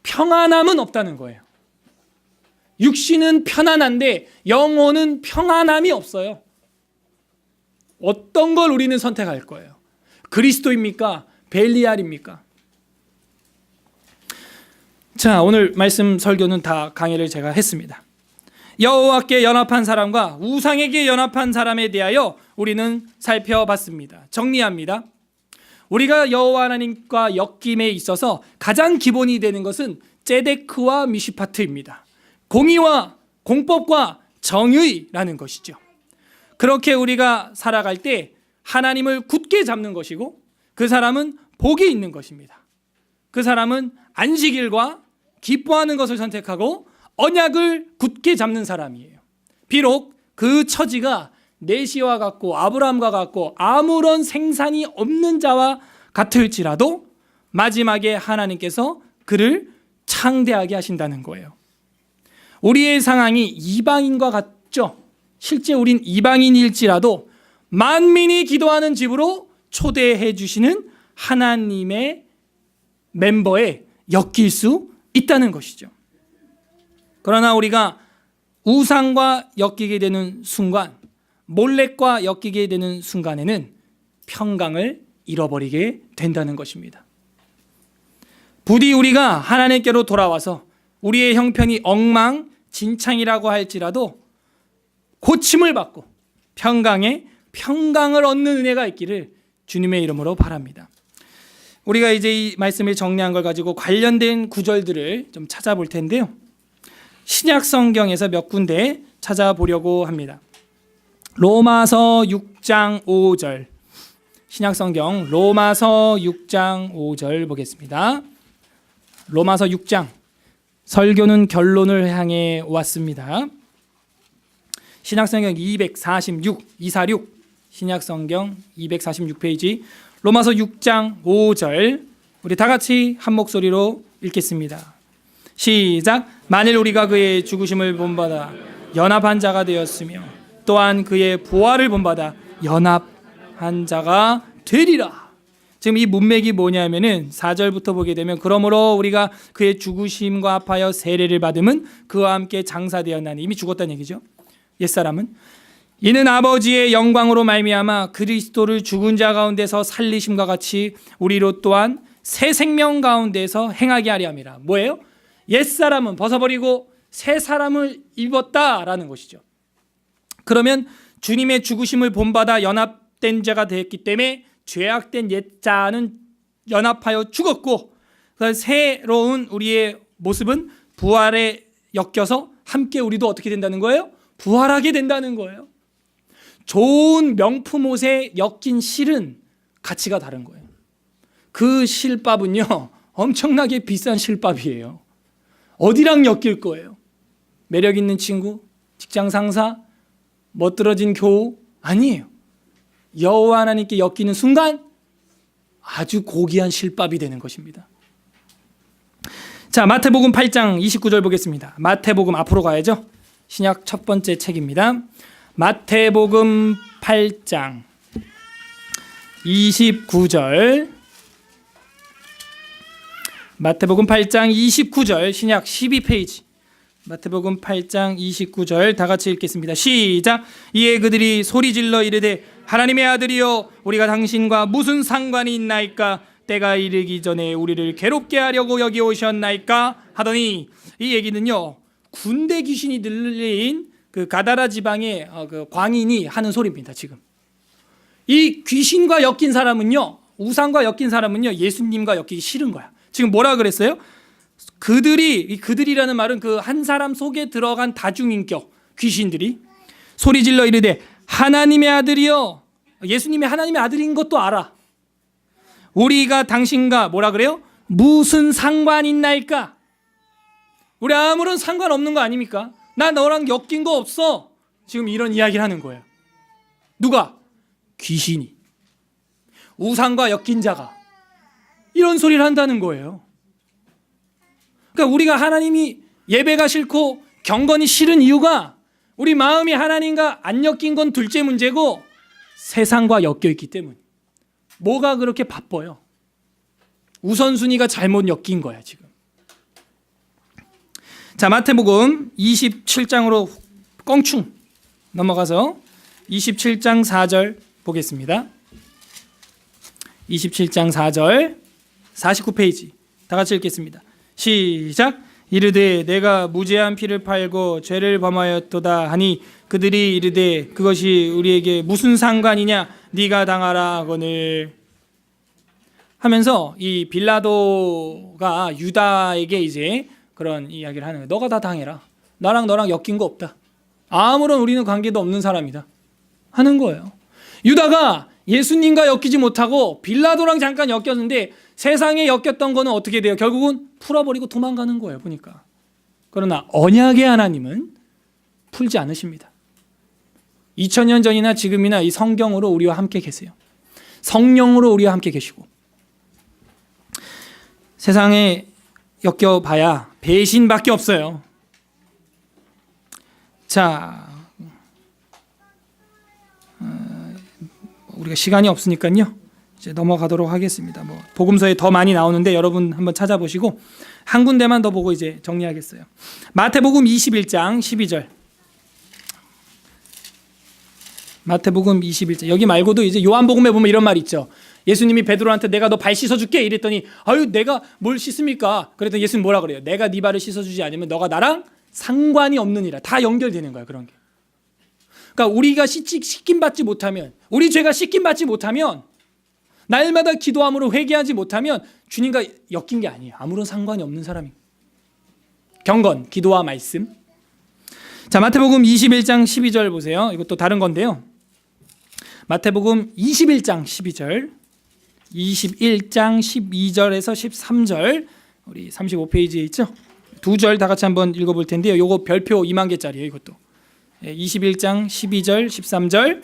평안함은 없다는 거예요. 육신은 편안한데 영혼은 평안함이 없어요. 어떤 걸 우리는 선택할 거예요? 그리스도입니까? 벨리알입니까? 자, 오늘 말씀 설교는 다 강의를 제가 했습니다. 여호와께 연합한 사람과 우상에게 연합한 사람에 대하여 우리는 살펴봤습니다. 정리합니다. 우리가 여호와 하나님과 엮임에 있어서 가장 기본이 되는 것은 ጼ데크와 미시파트입니다. 공의와 공법과 정의라는 것이죠. 그렇게 우리가 살아갈 때 하나님을 굳게 잡는 것이고 그 사람은 복이 있는 것입니다. 그 사람은 안식일과 기뻐하는 것을 선택하고 언약을 굳게 잡는 사람이에요. 비록 그 처지가 내시와 같고 아브라함과 같고 아무런 생산이 없는 자와 같을지라도 마지막에 하나님께서 그를 창대하게 하신다는 거예요. 우리의 상황이 이방인과 같죠. 실제 우린 이방인일지라도 만민이 기도하는 집으로 초대해 주시는 하나님의 멤버에 엮일 수 있다는 것이죠. 그러나 우리가 우상과 엮이게 되는 순간, 몰렉과 엮이게 되는 순간에는 평강을 잃어버리게 된다는 것입니다. 부디 우리가 하나님께로 돌아와서 우리의 형편이 엉망진창이라고 할지라도 고침을 받고 평강을 얻는 은혜가 있기를 주님의 이름으로 바랍니다. 우리가 이제 이 말씀을 정리한 걸 가지고 관련된 구절들을 좀 찾아볼 텐데요. 신약 성경에서 몇 군데 찾아보려고 합니다. 로마서 6장 5절. 신약 성경 로마서 6장 5절 보겠습니다. 로마서 6장. 설교는 결론을 향해 왔습니다. 신약 성경 246 신약 성경 246페이지 로마서 6장 5절 우리 다 같이 한 목소리로 읽겠습니다. 시작. 만일 우리가 그의 죽으심을 본받아 연합한 자가 되었으며 또한 그의 부활을 본받아 연합한 자가 되리라. 지금 이 문맥이 뭐냐면은 4절부터 보게 되면 그러므로 우리가 그의 죽으심과 합하여 세례를 받음은 그와 함께 장사되었나니 이미 죽었다는 얘기죠. 옛사람은 이는 아버지의 영광으로 말미암아 그리스도를 죽은 자 가운데서 살리심과 같이 우리로 또한 새 생명 가운데서 행하게 하려 함이라. 뭐예요? 옛사람은 벗어버리고 새 사람을 입었다라는 것이죠. 그러면 주님의 죽으심을 본받아 연합된 자가 되었기 때문에 죄악된 옛자는 연합하여 죽었고 새로운 우리의 모습은 부활에 엮여서 함께 우리도 어떻게 된다는 거예요? 부활하게 된다는 거예요. 좋은 명품 옷에 엮인 실은 가치가 다른 거예요. 그 실밥은요 엄청나게 비싼 실밥이에요. 어디랑 엮일 거예요? 매력 있는 친구, 직장 상사, 멋들어진 교우? 아니에요. 여호와 하나님께 엮이는 순간 아주 고귀한 실밥이 되는 것입니다. 자, 마태복음 8장 29절 보겠습니다. 마태복음 앞으로 가야죠. 신약 첫 번째 책입니다. 마태복음 8장 29절 마태복음 8장 29절 신약 12페이지 마태복음 8장 29절 다 같이 읽겠습니다. 시작. 이에 그들이 소리질러 이르되 하나님의 아들이여 우리가 당신과 무슨 상관이 있나이까 때가 이르기 전에 우리를 괴롭게 하려고 여기 오셨나이까 하더니 이 얘기는요 군대 귀신이 들린 그 가다라 지방의 그 광인이 하는 소리입니다. 지금 이 귀신과 엮인 사람은요 우상과 엮인 사람은요 예수님과 엮이기 싫은 거야. 지금 뭐라 그랬어요? 그들이라는 말은 그 한 사람 속에 들어간 다중인격 귀신들이 소리질러 이르되 하나님의 아들이여. 예수님이 하나님의 아들인 것도 알아. 우리가 당신과 뭐라 그래요? 무슨 상관 있나이까? 우리 아무런 상관없는 거 아닙니까? 나 너랑 엮인 거 없어. 지금 이런 이야기를 하는 거예요. 누가? 귀신이. 우상과 엮인 자가 이런 소리를 한다는 거예요. 그러니까 우리가 하나님이 예배가 싫고 경건이 싫은 이유가 우리 마음이 하나님과 안 엮인 건 둘째 문제고 세상과 엮여 있기 때문에. 뭐가 그렇게 바빠요? 우선순위가 잘못 엮인 거야 지금. 자, 마태복음 27장으로 껑충 넘어가서 27장 4절 보겠습니다. 27장 4절 49페이지 다 같이 읽겠습니다. 시작. 이르되 내가 무죄한 피를 팔고 죄를 범하였도다 하니 그들이 이르되 그것이 우리에게 무슨 상관이냐 네가 당하라 하거늘 하면서 이 빌라도가 유다에게 이제 그런 이야기를 하는 거예요. 너가 다 당해라. 나랑 너랑 엮인 거 없다. 아무런 우리는 관계도 없는 사람이다 하는 거예요. 유다가 예수님과 엮이지 못하고 빌라도랑 잠깐 엮였는데 세상에 엮였던 거는 어떻게 돼요? 결국은 풀어버리고 도망가는 거예요. 보니까. 그러나 언약의 하나님은 풀지 않으십니다. 2000년 전이나 지금이나 이 성경으로 우리와 함께 계세요. 성령으로 우리와 함께 계시고 세상에 엮여봐야 배신밖에 없어요. 자, 우리가 시간이 없으니까요. 이제 넘어가도록 하겠습니다. 뭐 복음서에 더 많이 나오는데 여러분 한번 찾아보시고 한 군데만 더 보고 이제 정리하겠어요. 마태복음 21장 12절. 마태복음 21장. 여기 말고도 이제 요한복음에 보면 이런 말 있죠. 예수님이 베드로한테 내가 너 발 씻어줄게 이랬더니 아유 내가 뭘 씻습니까? 그랬더니 예수님 뭐라 그래요? 내가 네 발을 씻어주지 않으면 너가 나랑 상관이 없느니라. 다 연결되는 거야 그런 게. 그러니까 우리가 씻김 받지 못하면, 우리 죄가 씻김 받지 못하면, 날마다 기도함으로 회개하지 못하면 주님과 엮인 게 아니에요. 아무런 상관이 없는 사람입니다. 경건, 기도와 말씀. 자, 마태복음 21장 12절 보세요. 이것도 다른 건데요. 마태복음 21장 12절, 21장 12절에서 13절, 우리 35페이지에 있죠. 두 절 다 같이 한번 읽어볼 텐데요. 요거 별표 2만 개짜리예요. 이것도 21장 12절 13절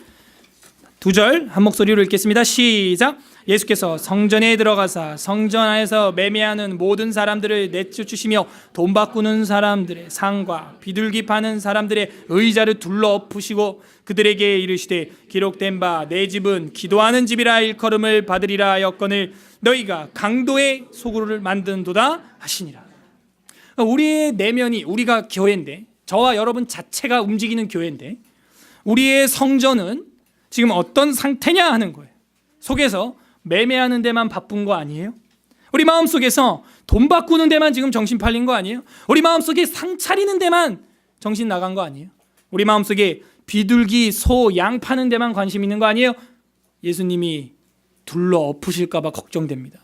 두 절 한 목소리로 읽겠습니다. 시작. 예수께서 성전에 들어가사 성전 안에서 매매하는 모든 사람들을 내쫓으시며 돈 바꾸는 사람들의 상과 비둘기 파는 사람들의 의자를 둘러 엎으시고 그들에게 이르시되 기록된 바 내 집은 기도하는 집이라 일컬음을 받으리라 하였거늘 너희가 강도의 소굴을 만든도다 하시니라. 우리의 내면이, 우리가 교회인데, 저와 여러분 자체가 움직이는 교회인데, 우리의 성전은 지금 어떤 상태냐 하는 거예요. 속에서 매매하는 데만 바쁜 거 아니에요? 우리 마음속에서 돈 바꾸는 데만 지금 정신 팔린 거 아니에요? 우리 마음속에 상 차리는 데만 정신 나간 거 아니에요? 우리 마음속에 비둘기, 소, 양 파는 데만 관심 있는 거 아니에요? 예수님이 둘러 엎으실까 봐 걱정됩니다.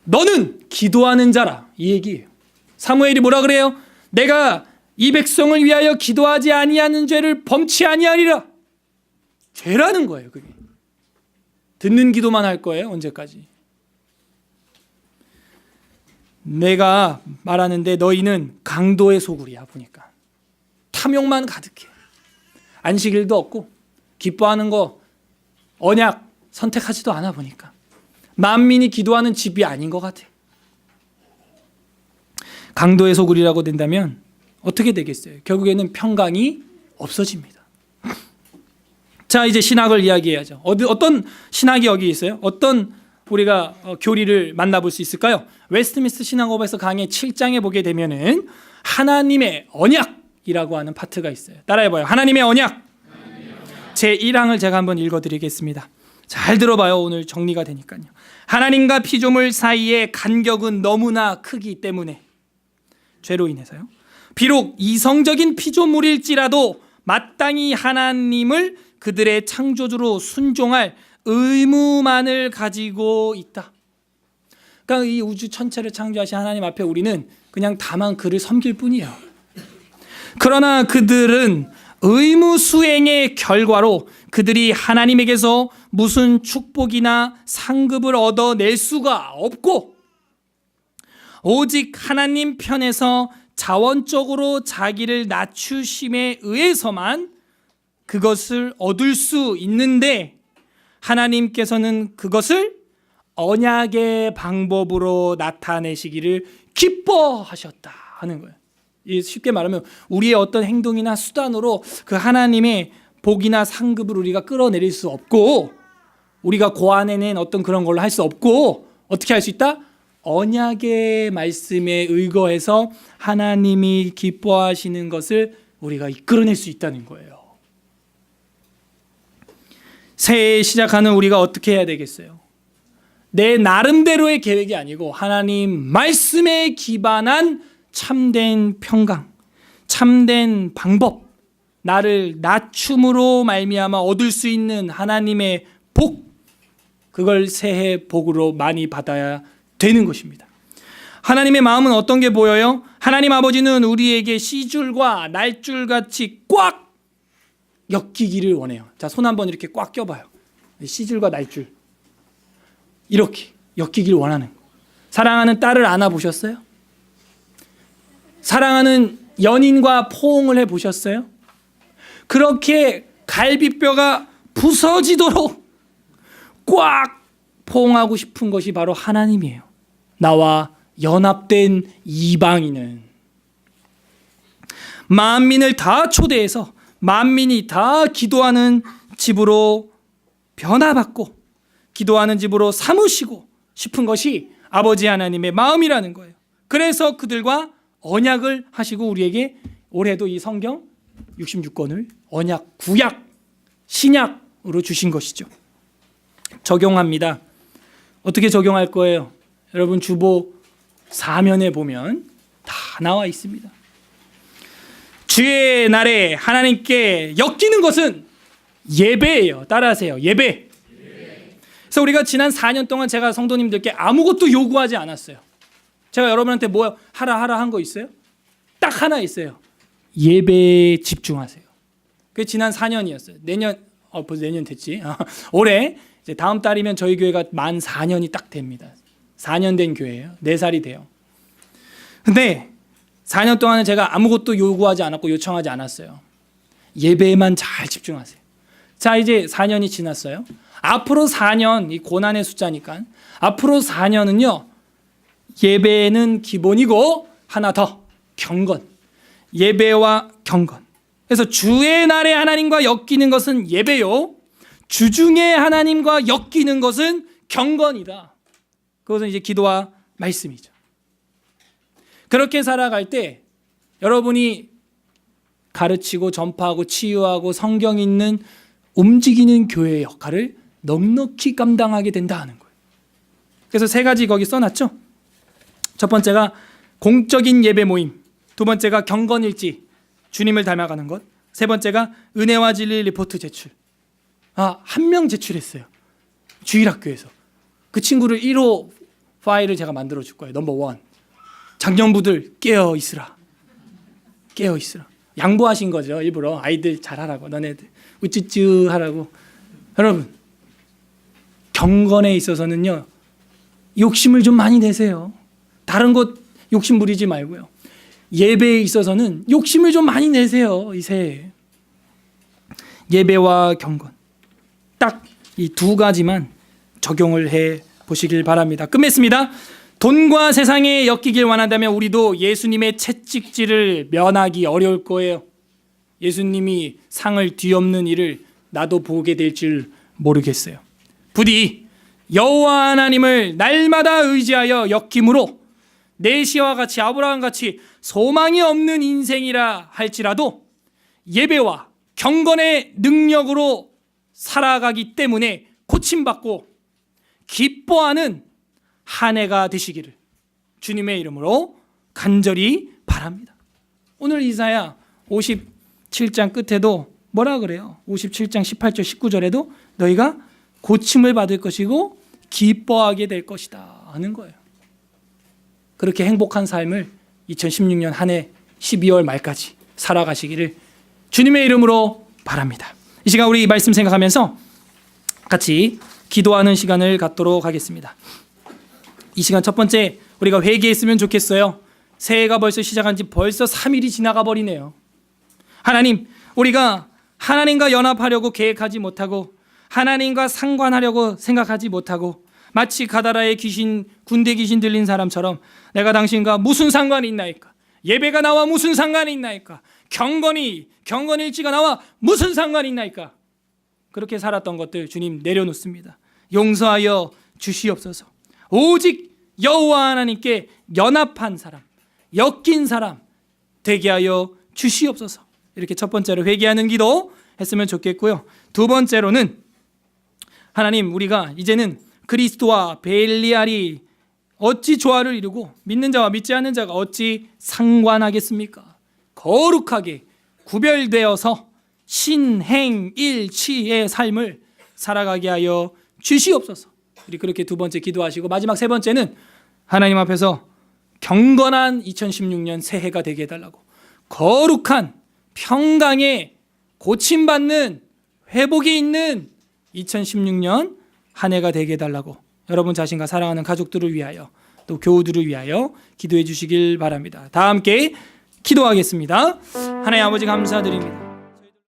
너는 기도하는 자라, 이 얘기예요. 사무엘이 뭐라 그래요? 내가 이 백성을 위하여 기도하지 아니하는 죄를 범치 아니하리라. 죄라는 거예요. 그게 듣는 기도만 할 거예요. 언제까지? 내가 말하는데 너희는 강도의 소굴이야. 보니까 탐욕만 가득해. 안식일도 없고 기뻐하는 거 언약 선택하지도 않아. 보니까 만민이 기도하는 집이 아닌 것 같아. 강도의 소굴이라고 된다면 어떻게 되겠어요? 결국에는 평강이 없어집니다. 자, 이제 신학을 이야기해야죠. 어떤 신학이 여기 있어요? 어떤 우리가 교리를 만나볼 수 있을까요? 웨스트민스터 신학업에서 강의 7장에 보게 되면은 하나님의 언약이라고 하는 파트가 있어요. 따라해봐요. 하나님의 언약. 제1항을 제가 한번 읽어드리겠습니다. 잘 들어봐요. 오늘 정리가 되니까요. 하나님과 피조물 사이의 간격은 너무나 크기 때문에, 죄로 인해서요. 비록 이성적인 피조물일지라도 마땅히 하나님을 그들의 창조주로 순종할 의무만을 가지고 있다. 그러니까 이 우주 전체를 창조하신 하나님 앞에 우리는 그냥 다만 그를 섬길 뿐이에요. 그러나 그들은 의무 수행의 결과로 그들이 하나님에게서 무슨 축복이나 상급을 얻어낼 수가 없고, 오직 하나님 편에서 자원적으로 자기를 낮추심에 의해서만 그것을 얻을 수 있는데, 하나님께서는 그것을 언약의 방법으로 나타내시기를 기뻐하셨다 하는 거예요. 쉽게 말하면 우리의 어떤 행동이나 수단으로 그 하나님의 복이나 상급을 우리가 끌어내릴 수 없고, 우리가 고안해낸 어떤 그런 걸로 할 수 없고, 어떻게 할 수 있다? 언약의 말씀에 의거해서 하나님이 기뻐하시는 것을 우리가 이끌어낼 수 있다는 거예요. 새해 시작하는 우리가 어떻게 해야 되겠어요? 내 나름대로의 계획이 아니고 하나님 말씀에 기반한 참된 평강, 참된 방법, 나를 낮춤으로 말미암아 얻을 수 있는 하나님의 복, 그걸 새해 복으로 많이 받아야 되는 것입니다. 하나님의 마음은 어떤 게 보여요? 하나님 아버지는 우리에게 씨줄과 날줄같이 꽉 엮이기를 원해요. 자, 손 한번 이렇게 꽉 껴봐요. 씨줄과 날줄 이렇게 엮이길 원하는 거. 사랑하는 딸을 안아보셨어요? 사랑하는 연인과 포옹을 해보셨어요? 그렇게 갈비뼈가 부서지도록 꽉 포옹하고 싶은 것이 바로 하나님이에요. 나와 연합된 이방인은 만민을 다 초대해서 만민이 다 기도하는 집으로 변화받고 기도하는 집으로 삼으시고 싶은 것이 아버지 하나님의 마음이라는 거예요. 그래서 그들과 언약을 하시고 우리에게 올해도 이 성경 66권을 언약, 구약, 신약으로 주신 것이죠. 적용합니다. 어떻게 적용할 거예요? 여러분 주보 사면에 보면 다 나와 있습니다. 주의 날에 하나님께 엮이는 것은 예배예요. 따라하세요. 예배. 그래서 우리가 지난 4년 동안 제가 성도님들께 아무것도 요구하지 않았어요. 제가 여러분한테 뭐 하라 한 거 있어요? 딱 하나 있어요. 예배에 집중하세요. 그게 지난 4년이었어요. 벌써 내년 됐지. 올해 이제 다음 달이면 저희 교회가 만 4년이 딱 됩니다. 4년 된 교회예요. 4살이 돼요. 근데 4년 동안은 제가 아무것도 요구하지 않았고 요청하지 않았어요. 예배에만 잘 집중하세요. 자, 이제 4년이 지났어요. 앞으로 4년, 이 고난의 숫자니까 앞으로 4년은요. 예배는 기본이고 하나 더, 경건. 예배와 경건. 그래서 주의 날에 하나님과 엮이는 것은 예배요. 주중에 하나님과 엮이는 것은 경건이다. 그것은 이제 기도와 말씀이죠. 그렇게 살아갈 때 여러분이 가르치고 전파하고 치유하고 성경 있는 움직이는 교회의 역할을 넉넉히 감당하게 된다 하는 거예요. 그래서 3가지 거기 써놨죠. 첫 번째가 공적인 예배 모임, 두 번째가 경건일지, 주님을 닮아가는 것, 세 번째가 은혜와 진리 리포트 제출. 한 명 제출했어요. 주일학교에서. 그 친구를 1호 파일을 제가 만들어 줄 거예요. 넘버 1. 장년부들 깨어 있으라. 깨어 있으라. 양보하신 거죠. 일부러 아이들 잘하라고. 너네들 우쭈쭈 하라고. 여러분, 경건에 있어서는요. 욕심을 좀 많이 내세요. 다른 것 욕심 부리지 말고요. 예배에 있어서는 욕심을 좀 많이 내세요. 이 새해. 예배와 경건. 딱 이 2가지만 적용을 해 보시길 바랍니다. 끝맺습니다. 돈과 세상에 엮이길 원한다면 우리도 예수님의 채찍질을 면하기 어려울 거예요. 예수님이 상을 뒤엎는 일을 나도 보게 될 줄 모르겠어요. 부디 여호와 하나님을 날마다 의지하여 엮임으로 내시와 같이 아브라함 같이 소망이 없는 인생이라 할지라도 예배와 경건의 능력으로 살아가기 때문에 고침받고 기뻐하는 한 해가 되시기를 주님의 이름으로 간절히 바랍니다. 오늘 이사야 57장 끝에도 뭐라 그래요? 57장 18절 19절에도 너희가 고침을 받을 것이고 기뻐하게 될 것이다 하는 거예요. 그렇게 행복한 삶을 2016년 한 해 12월 말까지 살아가시기를 주님의 이름으로 바랍니다. 이 시간 우리 말씀 생각하면서 같이 기도하는 시간을 갖도록 하겠습니다. 이 시간 첫 번째 우리가 회개했으면 좋겠어요. 새해가 벌써 시작한 지 벌써 3일이 지나가 버리네요. 하나님, 우리가 하나님과 연합하려고 계획하지 못하고 하나님과 상관하려고 생각하지 못하고 마치 가다라의 귀신, 군대 귀신 들린 사람처럼 내가 당신과 무슨 상관이 있나이까? 예배가 나와 무슨 상관이 있나이까? 경건일지가 나와 무슨 상관이 있나이까? 그렇게 살았던 것들 주님 내려놓습니다. 용서하여 주시옵소서. 오직 여호와 하나님께 연합한 사람, 엮인 사람 되게 하여 주시옵소서. 이렇게 첫 번째로 회개하는 기도 했으면 좋겠고요. 두 번째로는 하나님, 우리가 이제는 그리스도와 벨리알이 어찌 조화를 이루고 믿는 자와 믿지 않는 자가 어찌 상관하겠습니까? 거룩하게 구별되어서 신행일치의 삶을 살아가게 하여 주시옵소서. 우리 그렇게 두 번째 기도하시고 마지막 세 번째는 하나님 앞에서 경건한 2016년 새해가 되게 해달라고, 거룩한 평강에 고침받는 회복이 있는 2016년 한 해가 되게 해달라고 여러분 자신과 사랑하는 가족들을 위하여 또 교우들을 위하여 기도해 주시길 바랍니다. 다 함께 기도하겠습니다. 하나님 아버지 감사드립니다.